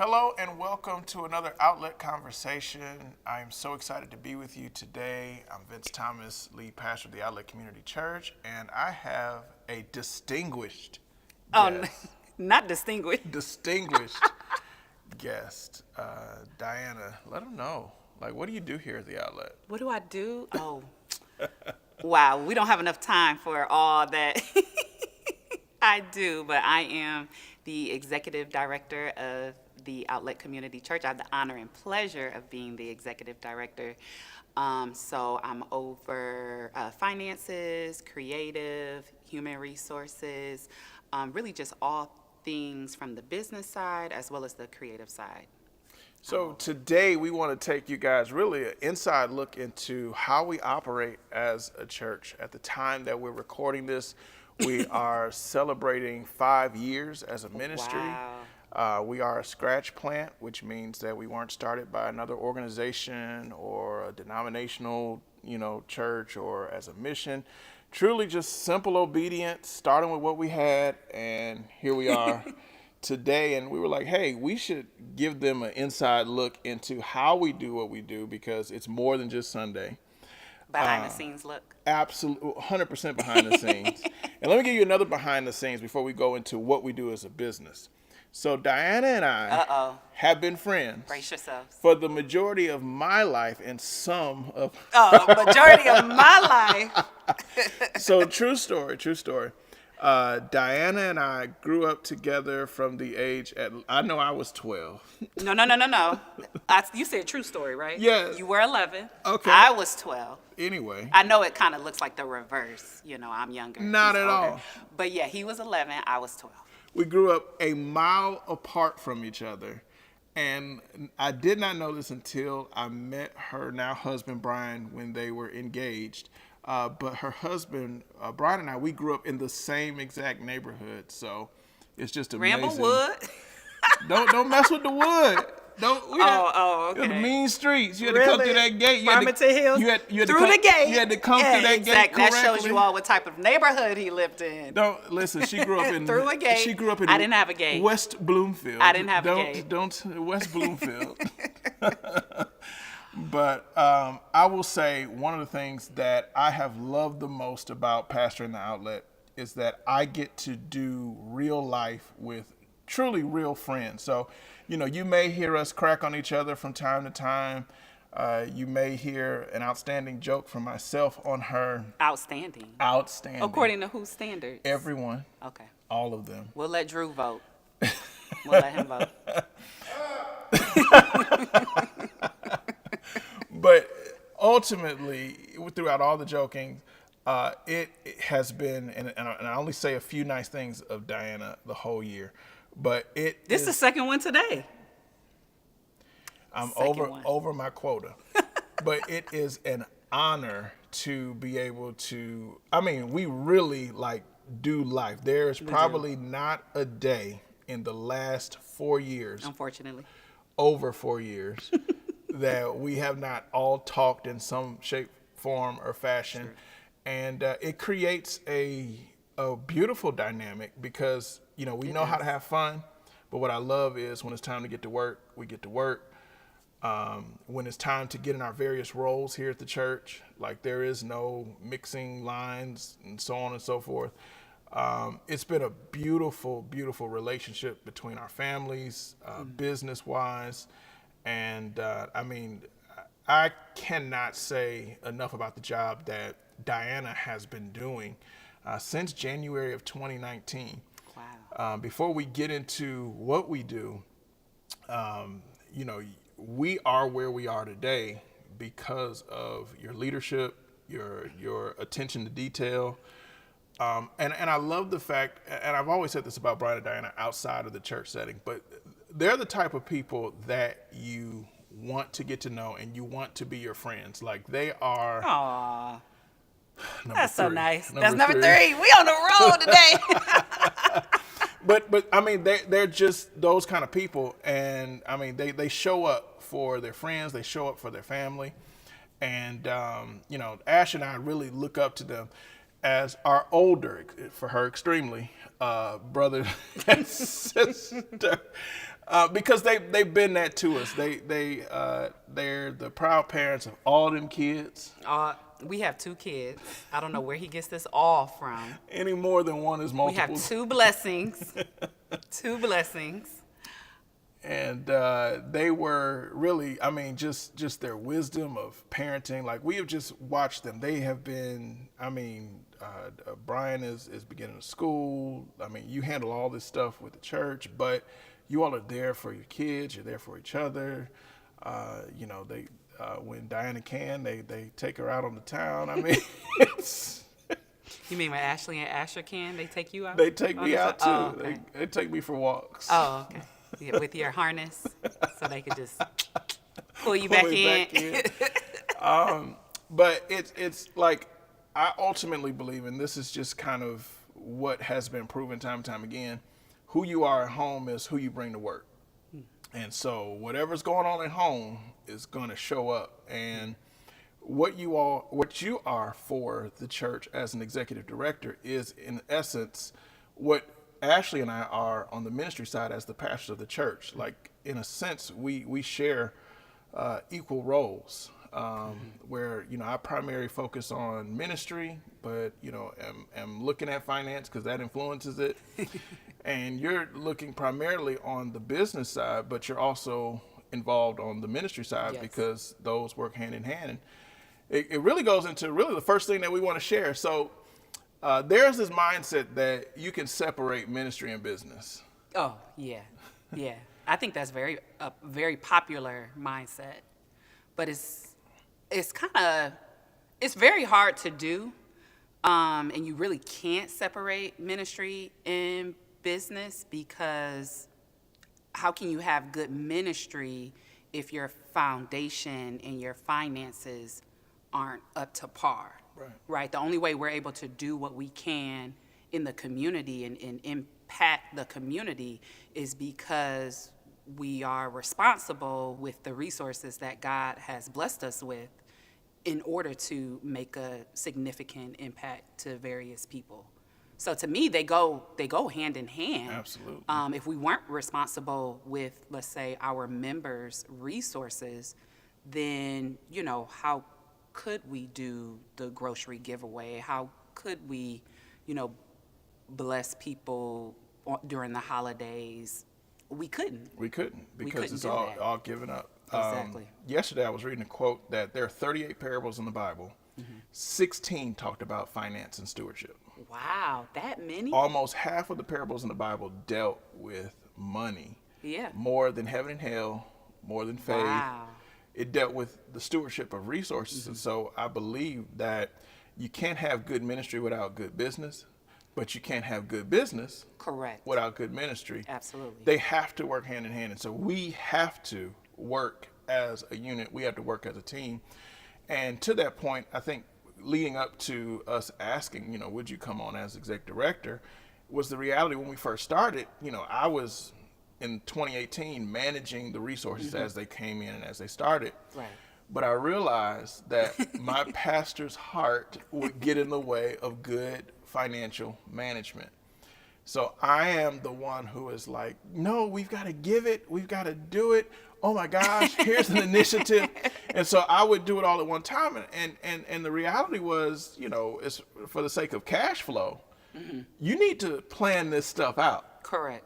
Hello and welcome to another Outlet Conversation. I am so excited to be with you today. I'm Vince Thomas, lead pastor of the Outlet Community Church, and I have a distinguished guest. Not distinguished. Distinguished guest. Diana, let them know. What do you do here at the Outlet? What do I do? Oh, wow. We don't have enough time for all that I do, but I am the executive director of the Outlet Community Church. I have the honor and pleasure of being the executive director. So I'm over finances, creative, human resources, really just all things from the business side as well as the creative side. So today we want to take you guys really an inside look into how we operate as a church. At the time that we're recording this, we are celebrating 5 years as a ministry. Wow. We are a scratch plant, which means that we weren't started by another organization or a denominational, church or as a mission. Truly just simple obedience, starting with what we had, and here we are today. And we were like, hey, we should give them an inside look into how we do what we do, because it's more than just Sunday. Behind the scenes look. Absolutely, 100% behind the scenes. And let me give you another behind the scenes before we go into what we do as a business. So Diana and I have been friends. Brace yourselves. For the majority of my life and some of... Majority of my life. So true story. Diana and I grew up together from the age I know I was 12. No. You said true story, right? Yeah. You were 11. Okay. I was 12. Anyway. I know it kind of looks like the reverse. I'm younger. Not He's at older. all. But yeah, he was 11. I was 12. We grew up a mile apart from each other. And I did not know this until I met her now husband, Brian, when they were engaged. But her husband, Brian, and I, we grew up in the same exact neighborhood. So it's just amazing. Ramblewood? Don't mess with the wood. Okay. The mean streets. You had to come through that gate. Farmington Hills. You had through to come, the gate. You had to come through that gate correctly. That shows you all what type of neighborhood he lived in. Don't listen. She grew up in through a gate. She grew up in. I didn't have a gate. West Bloomfield. I didn't have a gate. Don't West Bloomfield. But I will say one of the things that I have loved the most about pastoring the Outlet is that I get to do real life with truly real friends. So, you may hear us crack on each other from time to time. You may hear an outstanding joke from myself on her. Outstanding. According to whose standards? Everyone. Okay. All of them. We'll let Drew vote. We'll let him vote. But ultimately, throughout all the joking, it has been, and I only say a few nice things of Diana the whole year, but This is the second one today. I'm over my quota. But it is an honor to be able to, we really do life. There's probably not a day in the last 4 years. Unfortunately. Over 4 years. That we have not all talked in some shape, form, or fashion. Sure. And it creates a beautiful dynamic because, we know how to have fun. But what I love is when it's time to get to work, we get to work. When it's time to get in our various roles here at the church, there is no mixing lines and so on and so forth. It's been a beautiful, beautiful relationship between our families, business-wise. And I cannot say enough about the job that Diana has been doing since January of 2019. Wow. Before we get into what we do, we are where we are today because of your leadership, your attention to detail. And I love the fact, and I've always said this about Brian and Diana outside of the church setting, but they're the type of people that you want to get to know and you want to be your friends. They are. Aww. That's three. So nice. That's number 3. We on the road today. But they're just those kind of people, and they show up for their friends, they show up for their family, and Ash and I really look up to them as our older, for her extremely, brother and sister. Because they've been that to us. They're the proud parents of all them kids. We have 2 kids. I don't know where he gets this all from. Any more than one is We multiple. have 2 blessings. 2 blessings. And they were really, I mean, just their wisdom of parenting. Like, we have just watched them. They have been, I mean, Brian is beginning school. I mean, you handle all this stuff with the church, but you all are there for your kids. You're there for each other. You know, they when Dianna can, they take her out on the town. I mean, it's... You mean when Ashley and Asher can, they take you out? They take me out, too. Oh, okay. They take me for walks. Oh, okay. Yeah, with your harness, so they could just pull you Pull back me in. But it's like, I ultimately believe, and this is just kind of what has been proven time and time again, who you are at home is who you bring to work. And so whatever's going on at home is going to show up. And what you are for the church as an executive director is, in essence, what Ashley and I are on the ministry side as the pastor of the church. Like, in a sense, we share equal roles, where, you know, I primarily focus on ministry, but, you know, am looking at finance because that influences it. And you're looking primarily on the business side, but you're also involved on the ministry side. Yes. Because those work hand in hand. And it really goes into really the first thing that we want to share. So there's this mindset that you can separate ministry and business. Oh, yeah. Yeah. I think that's a very popular mindset. But it's very hard to do. And you really can't separate ministry and business, because how can you have good ministry if your foundation and your finances aren't up to par? Right? The only way we're able to do what we can in the community and impact the community is because we are responsible with the resources that God has blessed us with in order to make a significant impact to various people. So to me, they go hand in hand. Absolutely. If we weren't responsible with, let's say, our members' resources, then, you know, how could we do the grocery giveaway? How could we, you know, bless people during the holidays? We couldn't. Because it's do that. all given up. Exactly. Yesterday I was reading a quote that there are 38 parables in the Bible. 16 talked about finance and stewardship. Wow, that many? Almost half of the parables in the Bible dealt with money. Yeah. More than heaven and hell, more than faith. Wow. It dealt with the stewardship of resources. And so I believe that you can't have good ministry without good business, but you can't have good business Correct. without good ministry. Absolutely. They have to work hand in hand. And so we have to work as a unit. We have to work as a team. And to that point, I think leading up to us asking, you know, would you come on as executive director, was the reality when we first started. You know, I was in 2018 managing the resources as they came in and as they started. Right. But I realized that my pastor's heart would get in the way of good financial management. So I am the one who is like, no, we've got to give it. We've got to do it. Oh my gosh, here's an initiative. And so I would do it all at one time. And the reality was, you know, it's for the sake of cash flow, you need to plan this stuff out. Correct.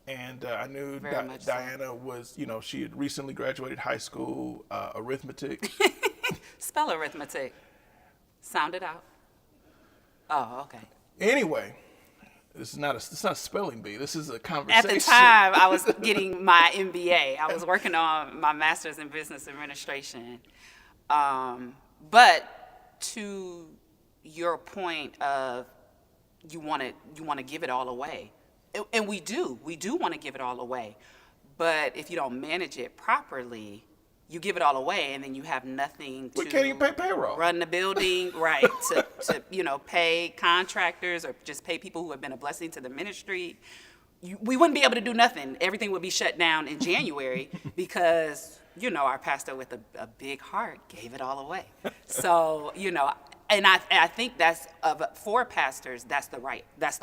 And I knew Very much so. Dianna was, you know, she had recently graduated high school, arithmetic. Spell arithmetic. Sound it out. Oh, okay. Anyway, it's not a spelling bee. This is a conversation. At the time, I was getting my MBA. I was working on my master's in business administration. But to your point of you want to give it all away, and we do want to give it all away. But if you don't manage it properly, you give it all away, and then you have nothing to We can't even pay payroll. run the building, right, to you know, pay contractors or just pay people who have been a blessing to the ministry. We wouldn't be able to do nothing. Everything would be shut down in January because, you know, our pastor with a big heart gave it all away. So, you know, and I think that's, for pastors, that's the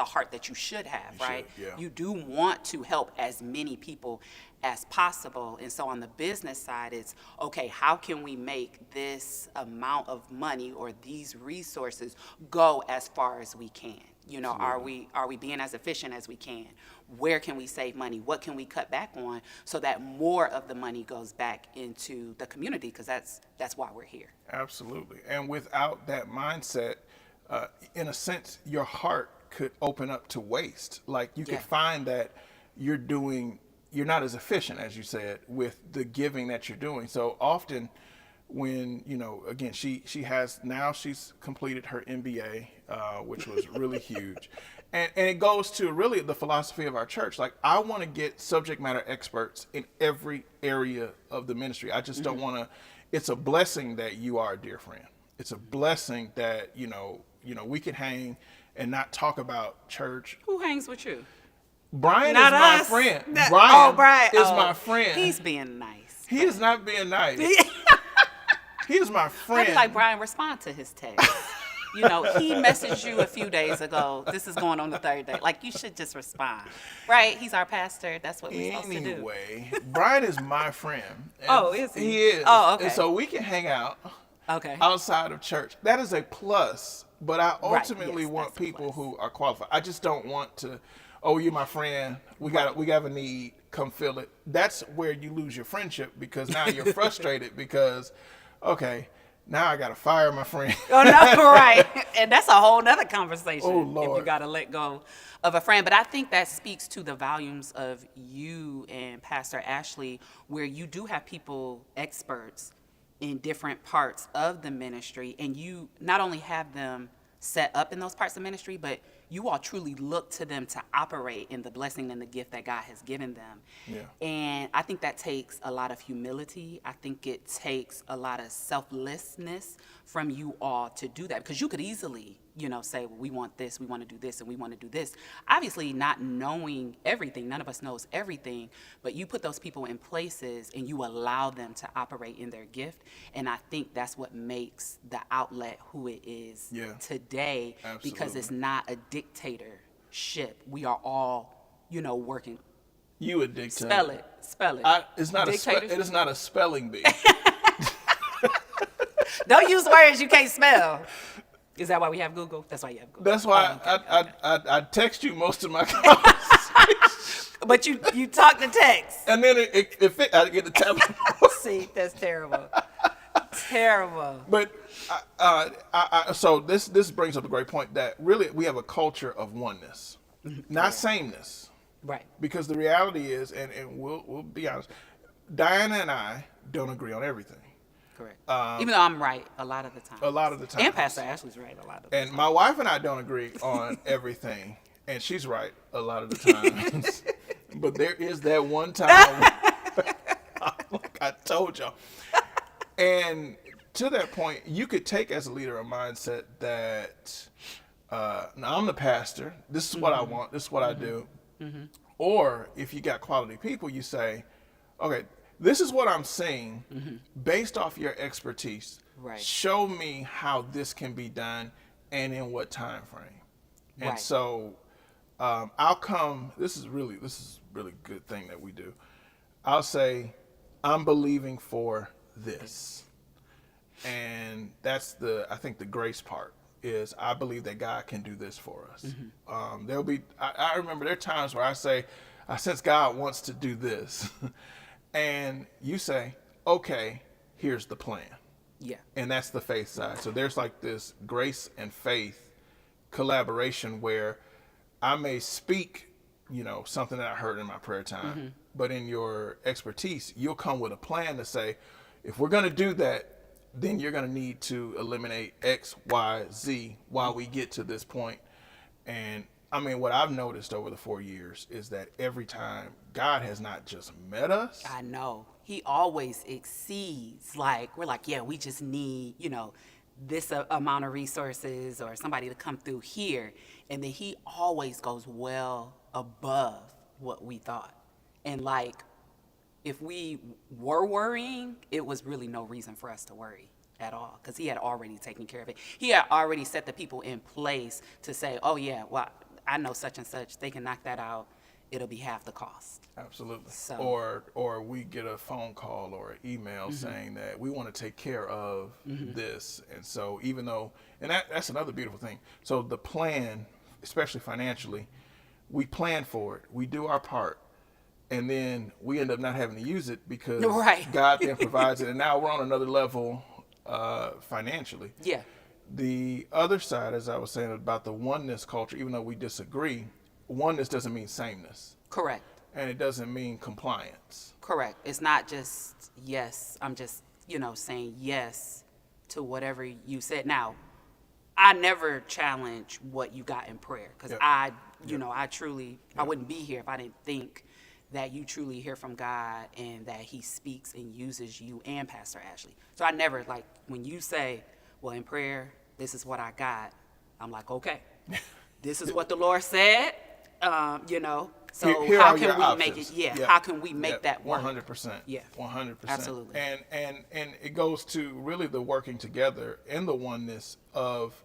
heart that you should have, right? Yeah. You do want to help as many people as possible. And so on the business side, it's okay, how can we make this amount of money or these resources go as far as we can? You know, are we being as efficient as we can? Where can we save money? What can we cut back on so that more of the money goes back into the community? Because that's why we're here. Absolutely. And without that mindset, in a sense, your heart could open up to waste. Like you could find that you're not as efficient, as you said, with the giving that you're doing. So often when, again, she's completed her MBA, which was really huge. And it goes to really the philosophy of our church. Like, I want to get subject matter experts in every area of the ministry. I just don't want to. It's a blessing that you are a dear friend. It's a blessing that, we can hang and not talk about church. Who hangs with you? Brian Not is my us. friend. Brian is my friend. He's being nice. He is not being nice. He is my friend. I'd be like, Brian, respond to his text. He messaged you a few days ago. This is going on the third day. Like, you should just respond. Right? He's our pastor. That's what we're supposed to do. Anyway, Brian is my friend. Is he? He is. Oh, okay. And so we can hang out Okay. outside of church. That is a plus, but I ultimately Yes, want that's a people plus. who are qualified. I just don't want to, oh, you're my friend. We have a need. Come fill it. That's where you lose your friendship, because now you're frustrated because, okay, now I got to fire my friend. Oh, no, right. And that's a whole nother conversation. Oh, Lord. If you got to let go of a friend. But I think that speaks to the volumes of you and Pastor Ashley, where you do have people, experts in different parts of the ministry, and you not only have them set up in those parts of ministry, but you all truly look to them to operate in the blessing and the gift that God has given them. Yeah. And I think that takes a lot of humility. I think it takes a lot of selflessness from you all to do that, because you could easily, say, well, we want this, we want to do this, and we want to do this. Obviously, not knowing everything, none of us knows everything, but you put those people in places and you allow them to operate in their gift. And I think that's what makes the outlet who it is today, because it's not a dictatorship. We are all, working. You a dictator. Spell it. It is not a spelling bee. Don't use words you can't spell. Is that why we have Google? That's why you have Google. That's why I text you most of my conversations. But you talk to text. And then I get the tablet. See, that's terrible. Terrible. But so this brings up a great point, that really we have a culture of oneness, not sameness. Right. Because the reality is, and we'll be honest, Diana and I don't agree on everything. Correct. Even though I'm right a lot of the time. A lot of the time. And Pastor Ashley's right a lot of the time. And my wife and I don't agree on everything, and she's right a lot of the times. But there is that one time, like I told y'all. And to that point, you could take as a leader a mindset that, now I'm the pastor, this is what I want, this is what I do. Or if you got quality people, you say, okay, this is what I'm seeing based off your expertise. Right. Show me how this can be done and in what time frame. And Right. so I'll come, this is really good thing that we do. I'll say, I'm believing for this. And that's I think the grace part is, I believe that God can do this for us. There'll be, I remember there are times where I say, I sense God wants to do this. And you say, okay, here's the plan. Yeah. And that's the faith side. So there's like this grace and faith collaboration where I may speak, something that I heard in my prayer time, but in your expertise, you'll come with a plan to say, if we're going to do that, then you're going to need to eliminate X, Y, Z while we get to this point. And I mean, what I've noticed over the 4 years is that every time, God has not just met us. I know. He always exceeds. Like, we're like, yeah, we just need, this amount of resources or somebody to come through here. And then he always goes well above what we thought. And like, if we were worrying, it was really no reason for us to worry at all, because he had already taken care of it. He had already set the people in place to say, oh yeah, well, I know such and such, they can knock that out it'll be half the cost. Absolutely. So- Or we get a phone call or an email saying that we want to take care of this. And so even though, and that's another beautiful thing. So the plan, especially financially, we plan for it. We do our part. And then we end up not having to use it because Right. God then provides it. And now we're on another level financially. Yeah. The other side, as I was saying about the oneness culture, even though we disagree, oneness doesn't mean sameness. Correct. And it doesn't mean compliance. Correct. It's not just yes. I'm just, saying yes to whatever you said. Now, I never challenge what you got in prayer because Yep. I truly, I wouldn't be here if I didn't think that you truly hear from God and that he speaks and uses you and Pastor Ashley. So I never, like, when you say, well, in prayer, this is what I got, I'm like, okay, this is what the Lord said, so Here how are your can we options. make it, Yep. how can we make Yep. that work? 100%. Yeah. 100%. Absolutely. And it goes to really the working together and the oneness of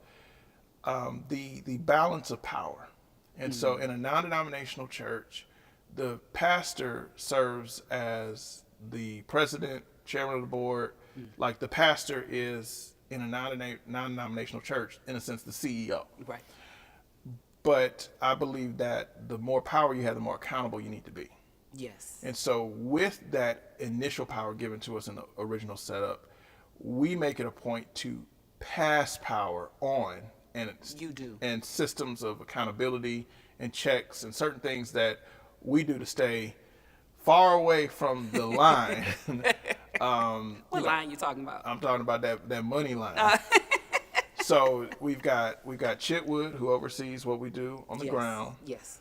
the balance of power. And so in a non-denominational church, the pastor serves as the president, chairman of the board. Like the pastor is in a non-denominational church, in a sense, the CEO. Right. But I believe that the more power you have, the more accountable you need to be. Yes. And so with that initial power given to us in the original setup, we make it a point to pass power on You do. and systems of accountability and checks and certain things that we do to stay far away from the line. What line you talking about? I'm talking about that money line. So we've got Chitwood, who oversees what we do on the ground. Yes.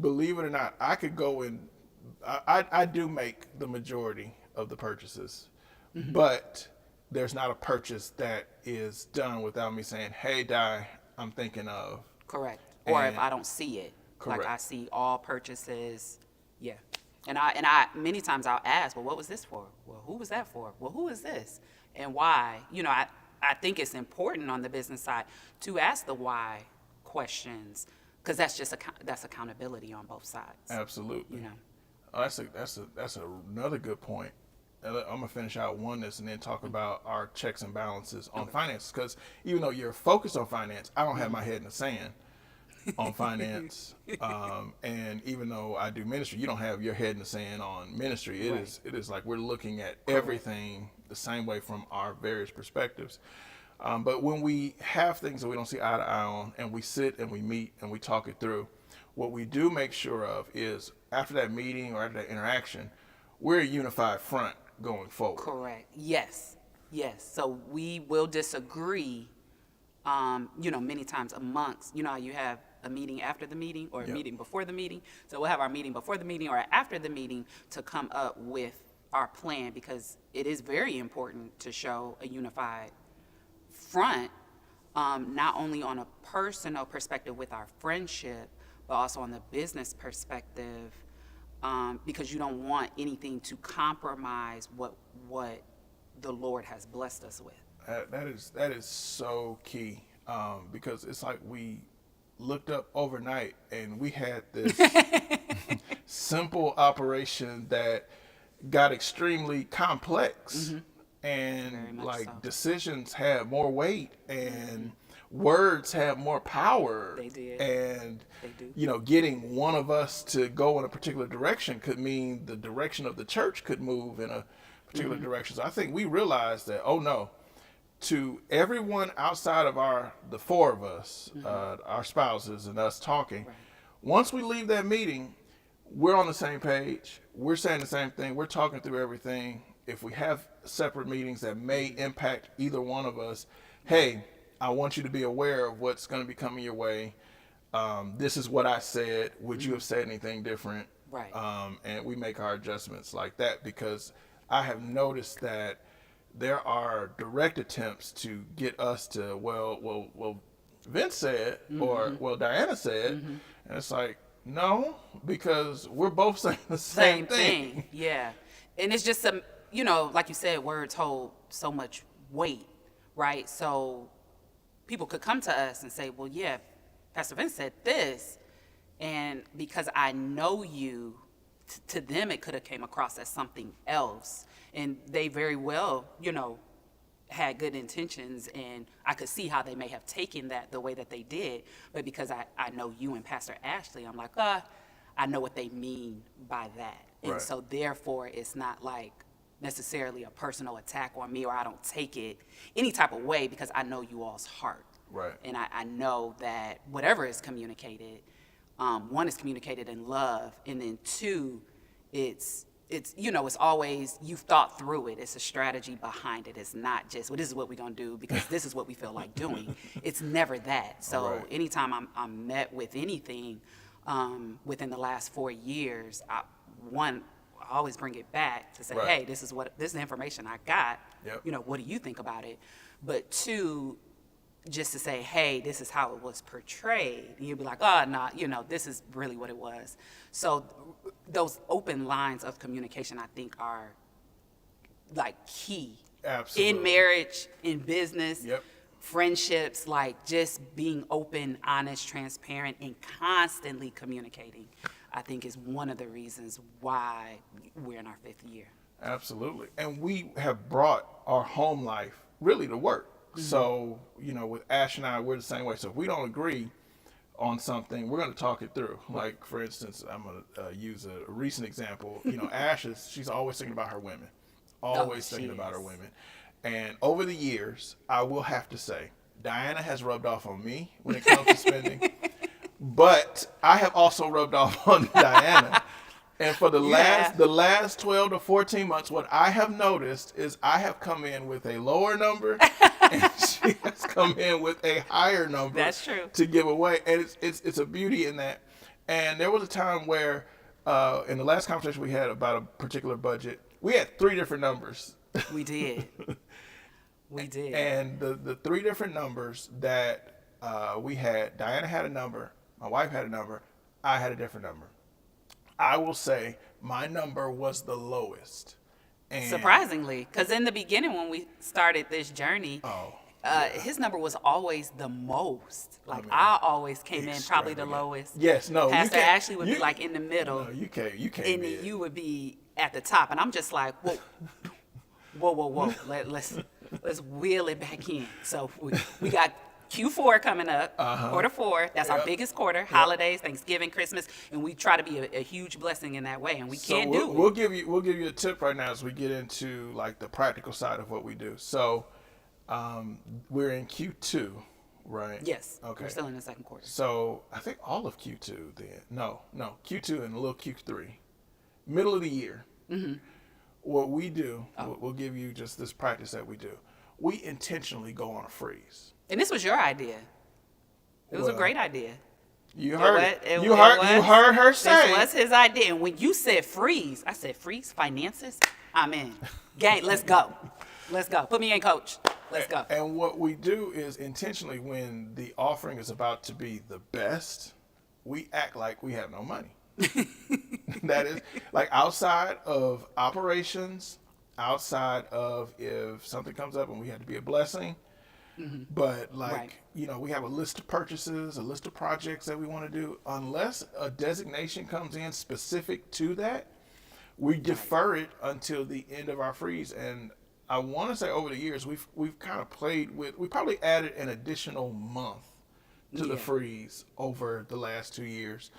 Believe it or not, I could go and I do make the majority of the purchases, but there's not a purchase that is done without me saying, "Hey, Di, I'm thinking of." Correct. Or if And- I don't see it, like Correct. I see all purchases, yeah. And I many times I'll ask, well, what was this for? Well, who was that for? Well, who is this? And why? I think it's important on the business side to ask the why questions because that's just that's accountability on both sides. Absolutely. Oh, that's another good point. And I'm gonna finish out oneness and then talk about our checks and balances on finance. Because even though you're focused on finance, I don't have my head in the sand on finance. And even though I do ministry, you don't have your head in the sand on ministry. It is like we're looking at everything the same way from our various perspectives. But when we have things that we don't see eye to eye on, and we sit and we meet and we talk it through, what we do make sure of is after that meeting or after that interaction, we're a unified front going forward. Correct. Yes. So we will disagree, many times amongst, how you have a meeting after the meeting or a meeting before the meeting. So we'll have our meeting before the meeting or after the meeting to come up with our plan because it is very important to show a unified front, not only on a personal perspective with our friendship, but also on the business perspective, because you don't want anything to compromise what the Lord has blessed us with. That is so key, because it's like we looked up overnight and we had this simple operation that got extremely complex. And Very much like so. decisions had more weight and words had more power. They did. And They do. getting one of us to go in a particular direction could mean the direction of the church could move in a particular direction. So I think we realized that, oh no, to everyone outside of the four of us, our spouses and us talking, once we leave that meeting, we're on the same page. We're saying the same thing. We're talking through everything. If we have separate meetings that may impact either one of us, hey, I want you to be aware of what's going to be coming your way. This is what I said. Would you have said anything different? Right. And we make our adjustments like that because I have noticed that there are direct attempts to get us to, well, Vince said, or, well, Diana said. And it's like, no, because we're both saying the same thing. Yeah. And it's just like you said, words hold so much weight, right? So people could come to us and say, well, yeah, Pastor Vince said this, And because I know you, to them it could have came across as something else. And they very well, had good intentions, and I could see how they may have taken that the way that they did. But because I know you and Pastor Ashley, I'm like, I know what they mean by that. And Right. so therefore it's not like necessarily a personal attack on me, or I don't take it any type of way, because I know you all's heart. Right. And I know that whatever is communicated, one is communicated in love, and then two, it's always, you've thought through it. It's a strategy behind it. It's not just, well, this is what we're gonna do because this is what we feel like doing. It's never that. So Right. anytime I'm met with anything within the last 4 years, I always bring it back to say, Right. hey, this is the information I got. Yep. What do you think about it? But two, just to say, hey, this is how it was portrayed. And you'd be like, oh, no, this is really what it was. So those open lines of communication, I think, are like key. Absolutely. In marriage, in business, Yep. friendships, like just being open, honest, transparent, and constantly communicating, I think is one of the reasons why we're in our 5th year. Absolutely. And we have brought our home life really to work. Mm-hmm. So, with Ash and I, we're the same way. So if we don't agree on something, we're going to talk it through. Like, for instance, I'm going to use a recent example. Ash she's always thinking about her women. Always thinking about her women. And over the years, I will have to say, Diana has rubbed off on me when it comes to spending. But I have also rubbed off on Diana. And for the last 12 to 14 months, what I have noticed is I have come in with a lower number and she has come in with a higher number. That's true. To give away. And it's a beauty in that. And there was a time where in the last conversation we had about a particular budget, we had 3 different numbers. We did. We did. And the 3 different numbers that we had, Diana had a number, my wife had a number, I had a different number. I will say my number was the lowest. And surprisingly, because in the beginning when we started this journey, his number was always the most. Like, I always came in probably the lowest. Yes, no. Pastor Ashley would be like in the middle. No, you can't. And then you would be at the top. And I'm just like, whoa. Let's wheel it back in. So we got Q4 coming up, quarter 4. That's our biggest quarter. Holidays, Thanksgiving, Christmas, and we try to be a huge blessing in that way. And we'll give you a tip right now as we get into like the practical side of what we do. So we're in Q2, right? Yes. Okay. We're still in the second quarter. So I think all of Q2 then. No, Q2 and a little Q3, middle of the year. Mm-hmm. What we do, we'll give you just this practice that we do. We intentionally go on a freeze. And this was your idea. It was a great idea. You heard it. You heard her say. This was his idea. And when you said freeze, I said, freeze finances? I'm in. Gang, let's go. Let's go. Put me in, coach. Let's go. And what we do is intentionally, when the offering is about to be the best, we act like we have no money. That is, like, outside of operations, outside of if something comes up and we have to be a blessing. Mm-hmm. But we have a list of purchases, a list of projects that we want to do. Unless a designation comes in specific to that, we defer it until the end of our freeze. And I want to say over the years, we've kind of played with, we probably added an additional month to the freeze over the last 2 years.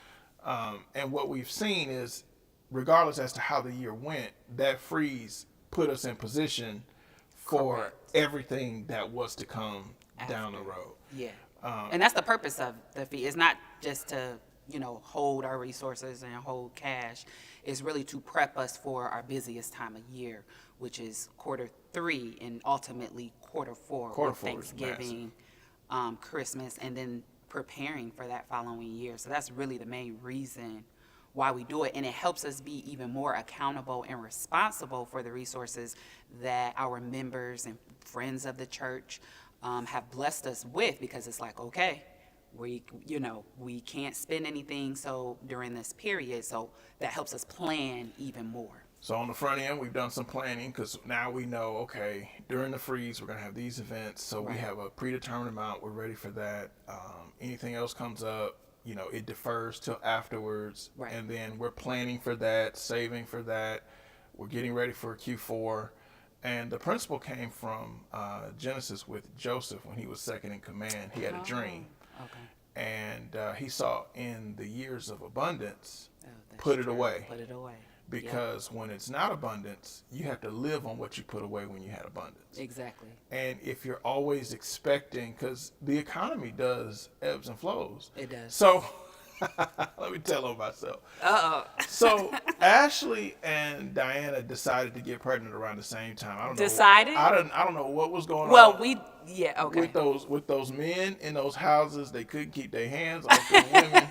And what we've seen is, regardless as to how the year went, that freeze put us in position for everything that was to come down the road. Yeah. And that's the purpose of the fee. It's not just to, hold our resources and hold cash. It's really to prep us for our busiest time of year, which is quarter 3 and ultimately quarter 4 with Thanksgiving, Christmas, and then preparing for that following year. So that's really the main reason why we do it, and it helps us be even more accountable and responsible for the resources that our members and friends of the church have blessed us with, because it's like, okay, we can't spend anything so during this period, so that helps us plan even more. So on the front end, we've done some planning, because now we know, okay, during the freeze, we're going to have these events. So we have a predetermined amount. We're ready for that. Anything else comes up, it defers till afterwards. Right. And then we're planning for that, saving for that. We're getting ready for Q4. And the principle came from Genesis with Joseph when he was second in command. He had a dream. Okay. And he saw in the years of abundance, That's put it true. away. Put it away. Because when it's not abundance, you have to live on what you put away when you had abundance. Exactly. And if you're always expecting, because the economy does ebbs and flows. It does. So let me tell on myself. Uh-oh. So Ashley and Diana decided to get pregnant around the same time. I don't know. Decided? I don't know what was going Well, on. okay. With those men in those houses, they couldn't keep their hands off the women.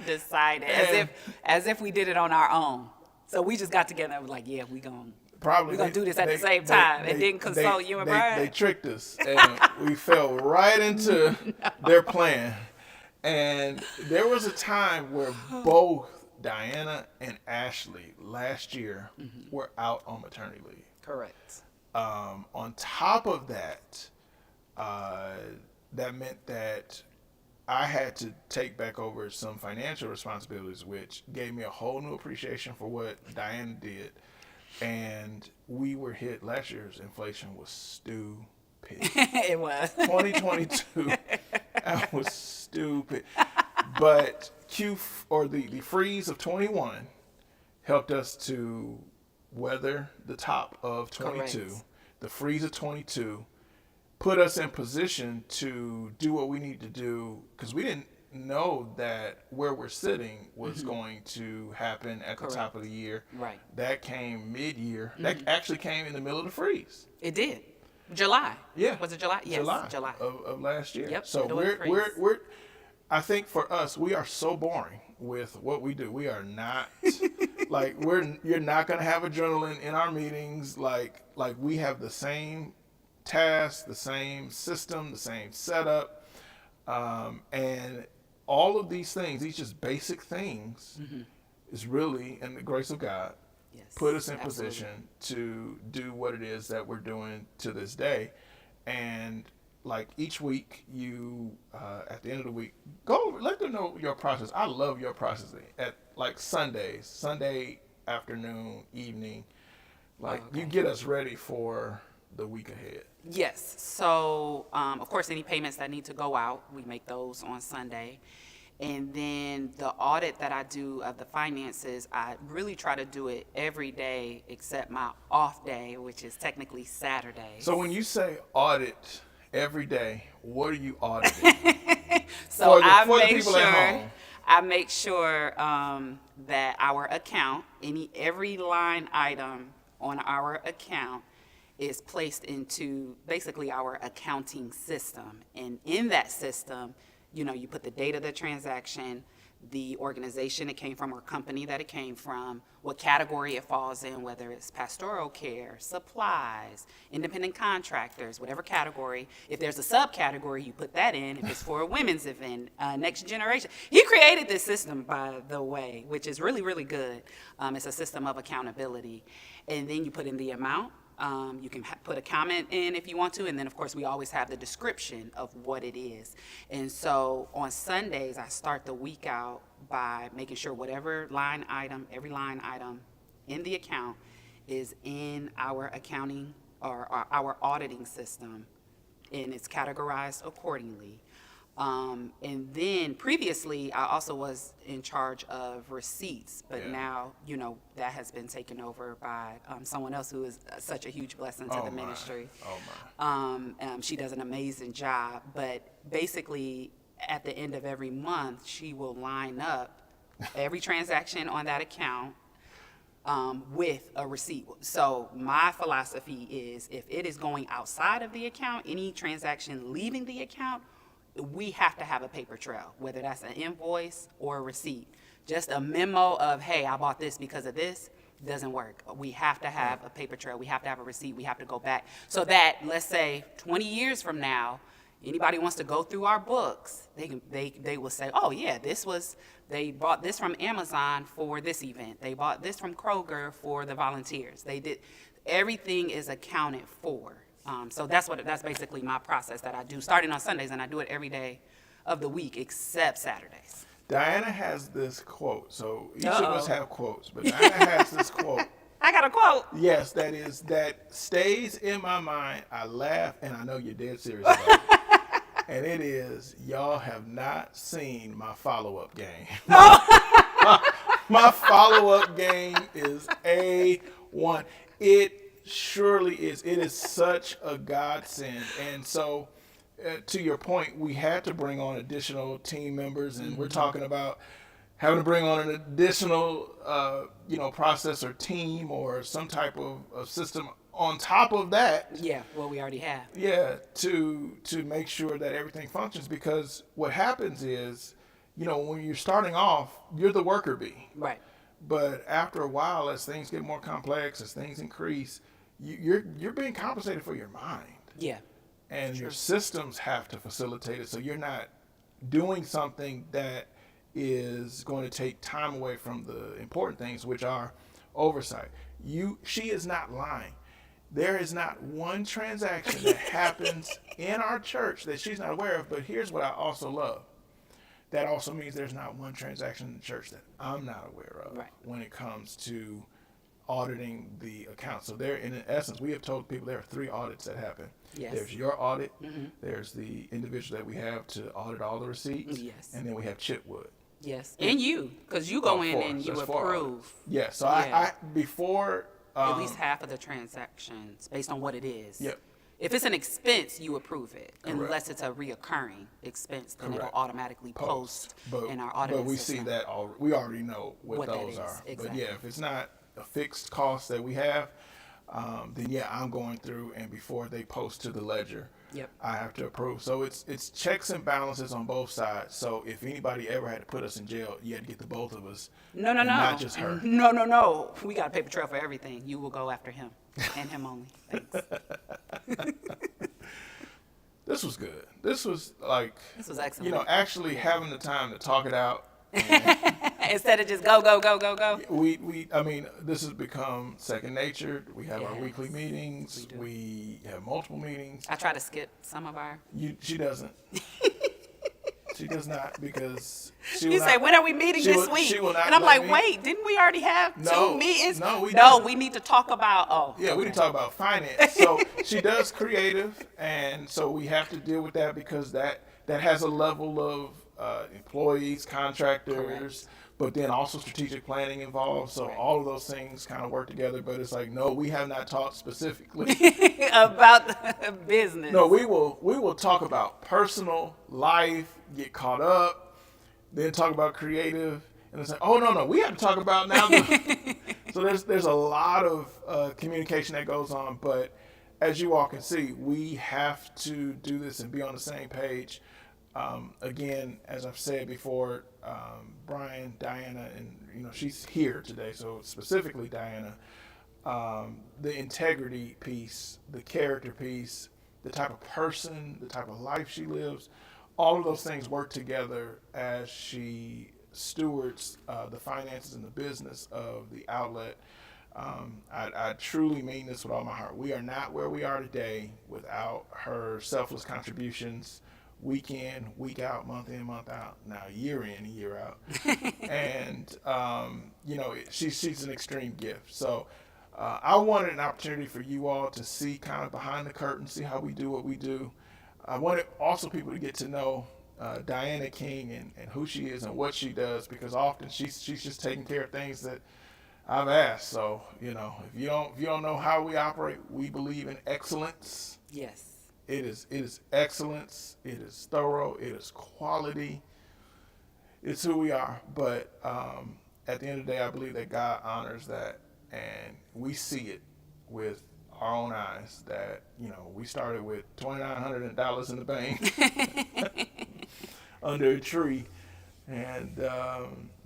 Decided as if we did it on our own. So we just got together and was like, yeah, we're gonna do this at the same time. It didn't consult you and Brian. They tricked us, and we fell right into their plan. And there was a time where both Diana and Ashley last year were out on maternity leave. Correct. On top of that, that meant that I had to take back over some financial responsibilities, which gave me a whole new appreciation for what Diana did. And we were hit, last year's inflation was stupid. It was. 2022, that was stupid. But the freeze of 21 helped us to weather the top of 22. Correct. The freeze of 22 put us in position to do what we need to do, because we didn't know that where we're sitting was going to happen at the top of the year. Right. That came mid-year. That actually came in the middle of the freeze. It did. July. Yeah. Was it July? Yes. July. Of last year. Yep. So middle of the freeze. we're I think for us, we are so boring with what we do. We are not like you're not gonna have adrenaline in our meetings. Like we have the same tasks, the same system, the same setup, and all of these things, these just basic things, is really, in the grace of God, put us in position to do what it is that we're doing to this day. And like each week, you at the end of the week, let them know your process. I love your processing at like Sundays, Sunday afternoon, evening. Like you get us ready for the week ahead. Yes. So, of course, any payments that need to go out, we make those on Sunday. And then the audit that I do of the finances, I really try to do it every day except my off day, which is technically Saturday. So when you say audit every day, what are you auditing? So for the people at home. I make sure that our account, every line item on our account is placed into basically our accounting system. And in that system, you put the date of the transaction, the organization it came from or company that it came from, what category it falls in, whether it's pastoral care, supplies, independent contractors, whatever category. If there's a subcategory, you put that in. If it's for a women's event, next generation. He created this system, by the way, which is really, really good. It's a system of accountability. And then you put in the amount. You can put a comment in if you want to, and then of course we always have the description of what it is. And so on Sundays, I start the week out by making sure whatever line item, every line item in the account is in our accounting or our auditing system, and it's categorized accordingly. And then previously, I also was in charge of receipts, but now, that has been taken over by someone else who is such a huge blessing to the ministry. She does an amazing job, but basically at the end of every month, she will line up every transaction on that account with a receipt. So my philosophy is if it is going outside of the account, any transaction leaving the account, we have to have a paper trail, whether that's an invoice or a receipt. Just a memo of, hey, I bought this because of this, doesn't work. We have to have a paper trail. We have to have a receipt. We have to go back so that, let's say, 20 years from now, anybody wants to go through our books, they will say, oh, yeah, they bought this from Amazon for this event. They bought this from Kroger for the volunteers. Everything is accounted for. So that's basically my process that I do, starting on Sundays, and I do it every day of the week except Saturdays. Diana has this quote. So each of Uh-oh. us have quotes, but Diana has this quote. I got a quote. Yes, that stays in my mind. I laugh, and I know you're dead serious about it. And it is, y'all have not seen my follow-up game. My follow-up game is A1. It surely is. It is such a godsend. And so, to your point, we had to bring on additional team members, and we're talking about having to bring on an additional, process or team or some type of system on top of that. Yeah, well, we already have. Yeah, to make sure that everything functions, because what happens is, when you're starting off, you're the worker bee. Right. But after a while, as things get more complex, as things increase, you're being compensated for your mind. Yeah. And your systems have to facilitate it, so you're not doing something that is going to take time away from the important things, which are oversight. She is not lying. There is not one transaction that happens in our church that she's not aware of. But here's what I also love. That also means there's not one transaction in the church that I'm not aware of when it comes to auditing the account. So there, in essence, we have told people there are 3 audits that happen. Yes. There's your audit. There's the individual that we have to audit all the receipts. Yes. And then we have Chipwood. Yes. And you, because you go in 4. and you That's 4 approve. audits. Yeah. So Yeah. I before At least half of the transactions based on what it is. Yep. If it's an expense, you approve it. Correct. Unless it's a reoccurring expense, then it'll Correct. automatically post in our audit But we system. see that we already know what that those is, are. exactly. But yeah, if it's not a fixed cost that we have, then yeah, I'm going through, and before they post to the ledger, Yep. I have to approve. So it's checks and balances on both sides. So if anybody ever had to put us in jail, you had to get the both of us. No. and not just her. No. We got a paper trail for everything. You will go after him and him only. Thanks. This was good. This was like, This was excellent. actually having the time to talk it out. Instead of just go. I mean, this has become second nature. We have our Yes, weekly meetings. we do. We have multiple meetings. I try to skip some of our. She doesn't. She does not, because she will You say, not- when are we meeting she this will- week? she will not And I'm let like, me- wait, didn't we already have No, 2 meetings? no, we No, didn't. we need to talk about, Yeah, we didn't talk about finance. So she does creative, and so we have to deal with that, because that has a level of employees, contractors, Correct. but then also strategic planning involved. So Right. all of those things kind of work together. But it's like, no, we have not talked specifically. about the business. No, we will talk about personal life, get caught up, then talk about creative, and it's like, oh no, we have to talk about now. So there's a lot of communication that goes on, but as you all can see, we have to do this and be on the same page. Again, as I've said before, Brian, Diana, and she's here today, so specifically Diana. The integrity piece, the character piece, the type of person, the type of life she lives, all of those things work together as she stewards the finances and the business of the outlet. I truly mean this with all my heart. We are not where we are today without her selfless contributions, week in, week out, month in, month out, now year in, year out. And, she's an extreme gift. So I wanted an opportunity for you all to see kind of behind the curtain, see how we do what we do. I wanted also people to get to know Dianna King and who she is and what she does, because often she's just taking care of things that I've asked. So, if you don't know how we operate, we believe in excellence. Yes. It is excellence. It is thorough. It is quality. It's who we are. But at the end of the day, I believe that God honors that, and we see it with our own eyes. That we started with $2,900 in the bank under a tree, and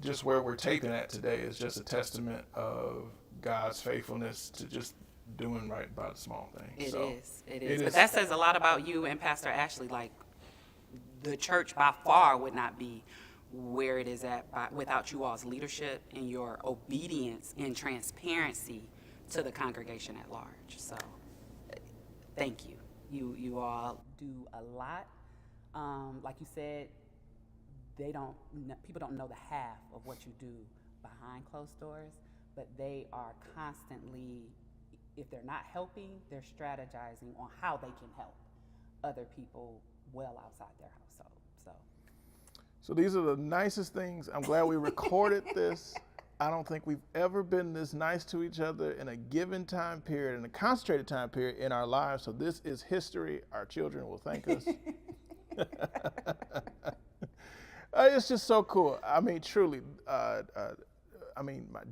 just where we're taping at today is just a testament of God's faithfulness to just doing right by the small things. It is. But that says a lot about you and Pastor Ashley. Like, the church by far would not be where it is at without you all's leadership and your obedience and transparency to the congregation at large. So thank you. You all do a lot. Like you said, people don't know the half of what you do behind closed doors, but they are constantly, if they're not helping, they're strategizing on how they can help other people well outside their household. So these are the nicest things. I'm glad we recorded this. I don't think we've ever been this nice to each other in a given time period, in a concentrated time period in our lives. So this is history. Our children will thank us. It's just so cool. I mean, truly, my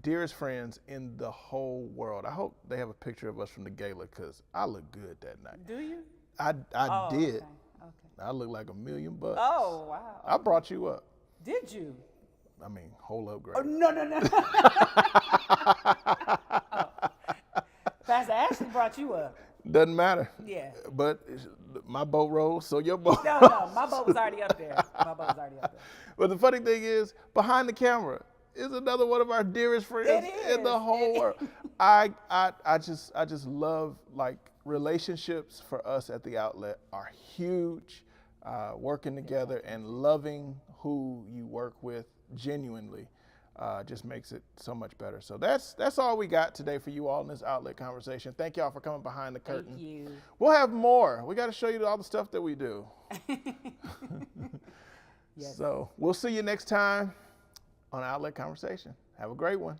dearest friends in the whole world. I hope they have a picture of us from the gala because I look good that night. Do you? I did. Okay. I look like $1 million. Oh, wow. I brought you up. Did you? I mean, hold up, Greg. Oh, no. Pastor Ashley brought you up. Doesn't matter. Yeah. But my boat rose, so your boat. No, my boat was already up there. But the funny thing is, behind the camera is another one of our dearest friends in the whole world. I just love, like, relationships for us at the outlet are huge. Working together and loving who you work with genuinely just makes it so much better. So that's all we got today for you all in this outlet conversation. Thank y'all for coming behind the curtain. Thank you. We'll have more. We got to show you all the stuff that we do. Yes. So we'll see you next time on Outlet Conversation. Have a great one.